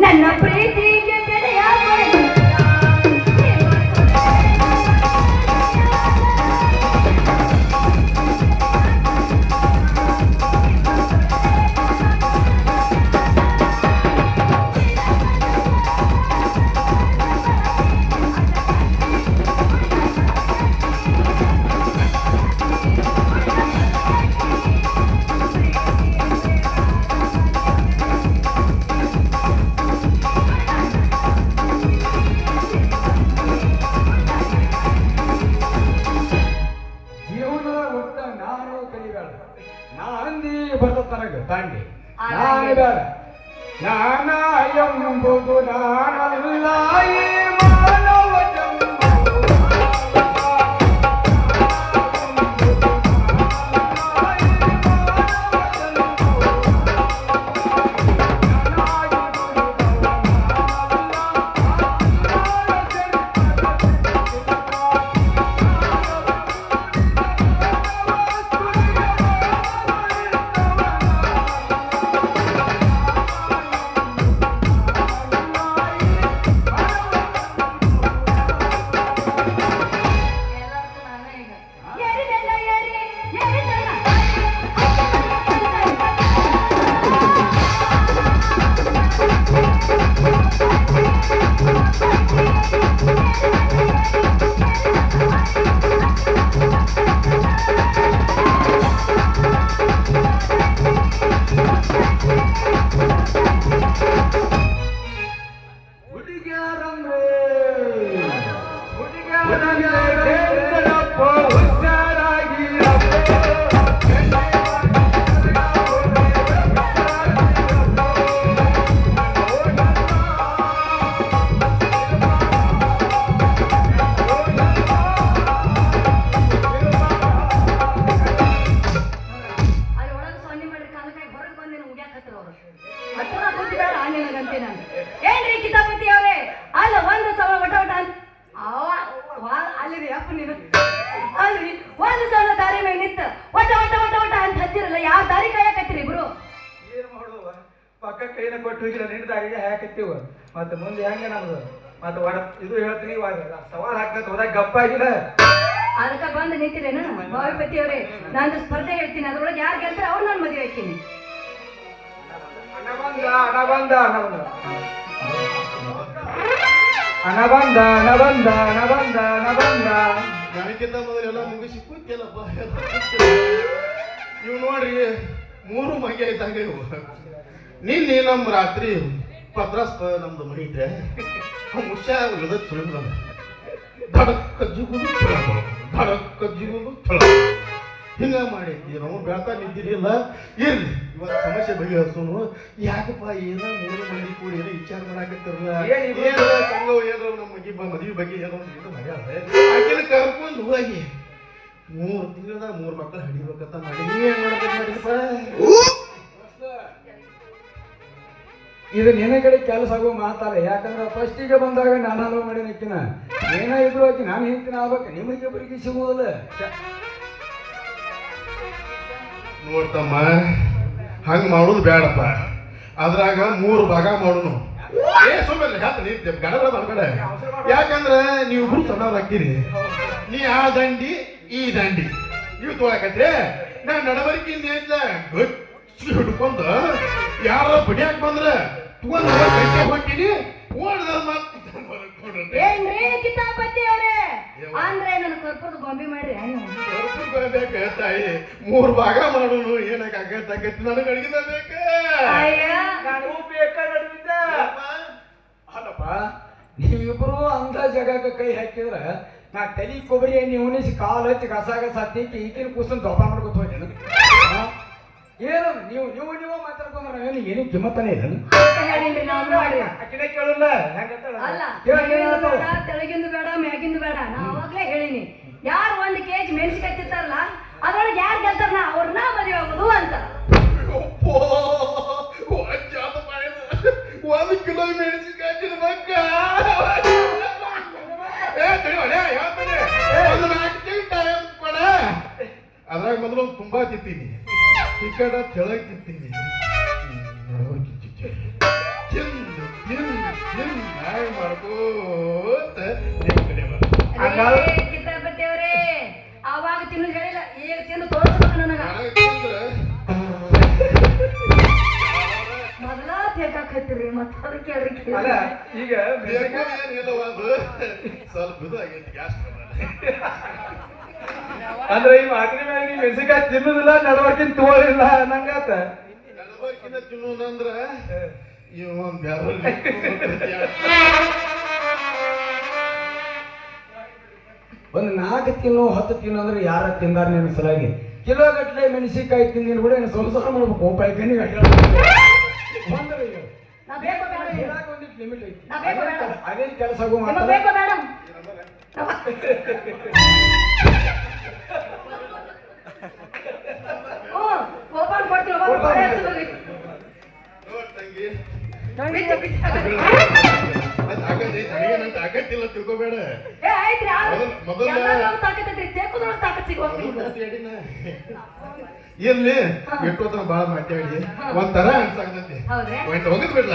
ನನ್ನ ಪ್ರೀತಿಗೆ ಬೆಲೆಯ ತಾಂಡಿ ನಾನು ಬೇಡ ನಾನ ಎಂಬುದು ನಾನಲ್ಲ ಈ ಮಾನವ ಜನ್ಮ ಏನ್ರಿ ಕಿತಾಪತಿ ಅವ್ರೆ ಅಲ್ಲ ಒಂದು ಸಲ ಒಟ ಒಟ ಅಲ್ಲಿರಿ ಅಪ್ಪ ನೀನು ಅಲ್ರಿ ಒಂದು ಸಲ ದಾರಿ ಮೇಲೆ ನಿಂತ ಒಟ ಒಟ ಒಟ ಒಟ ಅಂತ ಹಚ್ಚಿರಲ್ಲ ಯಾವ ದಾರಿ ಕಾಯಕತ್ತೀರಿ ಇಬ್ರು ಏನ್ ಮಾಡುವ ಪಕ್ಕ ಕೈನ ಕೊಟ್ಟು ಹೋಗಿಲ್ಲ ನಿನ್ನ ದಾರಿಗೆ ಹಾಕತ್ತೀವ ಮತ್ತೆ ಮುಂದೆ ಹೆಂಗ ನಮ್ದು ಮತ್ತೆ ಒಡ ಇದು ಹೇಳ್ತೀನಿ ಸವಾಲ್ ಹಾಕ್ತ ಹೋದಾಗ ಗಪ್ಪ ಆಗಿಲ್ಲ ಅದಕ್ಕ ಬಂದು ನಿಂತಿರೇನು ಬಾವಿಪತಿ ಅವ್ರೆ ನಾನು ಸ್ಪರ್ಧೆ ಹೇಳ್ತೀನಿ ಅದ್ರೊಳಗೆ ಯಾರು ಗೆಲ್ತಾರೆ ಅವ್ರು ನಾನು ಮದುವೆ ಹಾಕ್ತೀನಿ ನನಗಿಂತ ಮೊದಲೆಲ್ಲ ಮುಗಿಸಿ ಕೂತಿಯಲ್ಲಪ್ಪ ಇವ್ ನೋಡ್ರಿ 3 ಮಗೆ ಇದ್ದಂಗ ಇವು ನಿನ್ನೆ ನಮ್ಮ ರಾತ್ರಿ ಪದ್ರಸ್ತ ನಮ್ದು ಮನಿ ಇದ್ರೆ ಮುಷ್ಯ ಉಳಿದ ಸುಳಿದ ಧಡಕ್ಕ ಜಿಗುದು ಧಡಕ್ಕ ಜಿಗುದು ಹಿಂಗ ಮಾಡಿದ್ವಿ ನಾವು ಬೆಳ್ತಾ ನಿಂತಿರಲಿಲ್ಲ ಇರ್ಲಿ ಇವತ್ತು ಸಮಸ್ಯೆ ಬಗೆಹರಿಸೋನು ಯಾಕಪ್ಪ ಏನೋ 3 ಮಂದಿ ಕೂಡಿ ಏನೋ ವಿಚಾರ ಮಾಡಾಕತ್ತಿರಲ್ಲ ಏನೋ ಸಂಘ ಏನೋ ನಮ್ಮ ಮದುವೆ ಬಗ್ಗೆ ಏನೋ ಆಕೆನ ಕರ್ಕೊಂಡು ಹೋಗಿ 3 ತಿಂಗಳದಾಗ 3 ಮಕ್ಕಳು ಹಡಿಬೇಕಂತ ಮಾಡಿ ನೀವೇನ್ ಮಾಡ್ಬೇಕು ಮಾಡಿದಪ್ಪ ಇದು ನಿನ್ನ ಕಡೆ ಕೆಲಸ ಆಗೋ ಮಾತಲ್ಲ ಯಾಕಂದ್ರೆ ಫಸ್ಟಿಗೆ ಬಂದಾಗ ನಾನು ಹಲವು ಮಾಡಿ ನಿಕ್ಕಿನ ಏನ ಇದ್ರು ಆಕಿ ನಾನು ಹಿಂತಿನ ಆಗ್ಬೇಕು ನಿಮಗೆ ಬರಿಗೆ ಸಿಗುವುದಿಲ್ಲ ನೋಡ್ತಮ್ಮ ಹಂಗ ಮಾಡೋದು ಬೇಡಪ್ಪ ಅದ್ರಾಗ 3 ಭಾಗ ಮಾಡೋನು ಸುಮ್ಮನೆ ಹೇಳ್ತೀನಿ ಗಡಬಡ ಬರ್ಬೇಡ ಯಾಕಂದ್ರೆ ನೀವು ಇಬ್ರು ಸಣ್ಣವ್ರು ಹಾಕ್ತೀರಿ ನೀ ಆ ದಂಡಿ ಈ ದಂಡಿ ನೀವು ತೊಳಕತ್ರಿ ನಾನು ನಡವರಿಕೆಯಿಂದ ಏನಿಲ್ಲ ಹಿಡ್ಕೊಂಡು ಯಾರ ಬಡಿಯಾಕ ಬಂದ್ರೆ ಹೊಂಟೀನಿ ಏನ್ರಿ ಕಿತಾಪತಿ ಅವ್ರೆ ಅಂದ್ರೆ ನನ್ನ ಕರ್ಪದ ಗೊಂಬೆ ಮಾಡ್ರಿ ತಾಯಿ 3 ಭಾಗ ಮಾಡೋನು ಏನಾಗತ್ತೆ ನನಗೆ ಅಡಿಗೆ ಬೇಕ ಅಲ್ಲಪ್ಪ ನೀವಿಬ್ರು ಅಂತ ಜಾಗಕ್ಕೆ ಕೈ ಹಾಕಿದ್ರ ನಾ ತಲೆ ಕೊಬ್ಬರಿ ಎಣ್ಣೆ ಉಣಿಸಿ ಕಾಲು ಹಚ್ಚಿ ಕಸಾಗ ಸತ್ತಿ ಈಗಿನ ಕೂಸನ್ ದೊಪ್ಪ ಮಾಡ್ಕೊತ ಹೋಗಿ ಏನು ನೀವು ಮಾತಾಡ್ಕೊಂಡ್ರೆ ಏನು ಏನು ಕಿಮ್ಮತ್ತನೇ ಇಲ್ಲ ತೆಳಗಿಂದು ಬೇಡ ಮ್ಯಾಗಿಂದು ಬೇಡ ನಾ ಅವಾಗ್ಲೇ ಹೇಳಿ ಯಾರು 1 ಕೆಜಿ ಮೆಣಸಿನಕಾಯಿ ತಿಂತಾರಲ್ಲ ಅದ್ರೊಳಗೆ ಯಾರು ಗೆಲ್ತಾರಲ್ಲ ಅವ್ರನ್ನ ಮದುವೆ ಆಗೋದು ಅಂತ. ಅಪ್ಪೋ, ವಜ್ಜಾದ ಬಾಯ್ದ. 1 ಕಿಲೋ ಮೆಣಸಿನಕಾಯಿ ತಿನ್ಬೇಕ. ತಡಿ ಒಳ್ಳೆ, ಹೇಳ್ತೀನಿ. ಒಂದು 4 ತಿಂಗಳು ಟೈಮ್ ಕೊಡ. ಅದ್ರಾಗ ಮೊದಲು ತುಂಬಾ ತಿಂತೀನಿ, ಈ ಕಡೆ ತೆಳಗ್ ತಿಂತೀನಿ. ಮಾಡ್ಕೋತ ನಿಮ್ ಕಡೆ ಕಿತ್ತಪ್ಪತ್ತೇವ್ರೇ ಅವಾಗ ತಿನ್ನು ಹೇಳಿಲ್ಲ, ಈಗ ತಿಂದು ತೋರಿಸ್ಬೇಕು ನನಗ. ಮೊದಲ ತೇಕಾಕತ್ತೀರಿ ಮತ್ತೆ ಅದಕ್ಕೆ ಅಲ್ಲ ಈಗ ಸ್ವಲ್ಪ ಇದು ಆಗೈತಿ ಗ್ಯಾಸ್. ಅಂದ್ರೆ ಈ ಮಾತಿನ ಮೇಲೆ ನೀವು ಮೆಣಸಿನಕಾಯಿ ತಿನ್ನುದಿಲ್ಲ, ನಡವರ್ಕಿನ ತೋಳಿಲ್ಲ ನಂಗಾತ. ನಡವರ್ಕಿನ ತಿನ್ನೋದಂದ್ರ ಇವ ಒಂದ್ ಬ್ಯಾರಲ್ ಒಂದು 4 ತಿನ್ನು 10 ತಿನ್ನು ಅಂದ್ರೆ ಯಾರ ತಿಂದಾರ ನಿನ್ನ ಸಲಾಗಿ ಕಿಲೋ ಗಟ್ಟಲೆ ಮೆಣಸಿನಕಾಯಿ ತಿಂದಿನ ಕೂಡ ಸ್ವಲ್ಪ ಸ್ವಲ್ಪ ಮಾಡ್ಬೇಕು. ಒಪ್ಪಾಯ್ಕನಿಗೆ ಲಿಮಿಟ್ ಐತಿ. ಅದೇನು ಕೆಲಸ ಆಗೋ ಮಾತಾಡ ಬೇಕು ಮೇಡಮ್. ಓಪನ್ ಕೊಡ್ತೀವಿ ಆಗತ್ತಿಲ್ಲ ತಿಳ್ಕೊಬೇಡ. ಎಲ್ಲಿ ಎಷ್ಟೋತ್ರ ಬಾಳ ಮಾತಾಡಿ ಒಂಥರ ಅನ್ಸಾಕತೈತಿ. ಹೋಗದ್ ಬಿಡ್ಲ.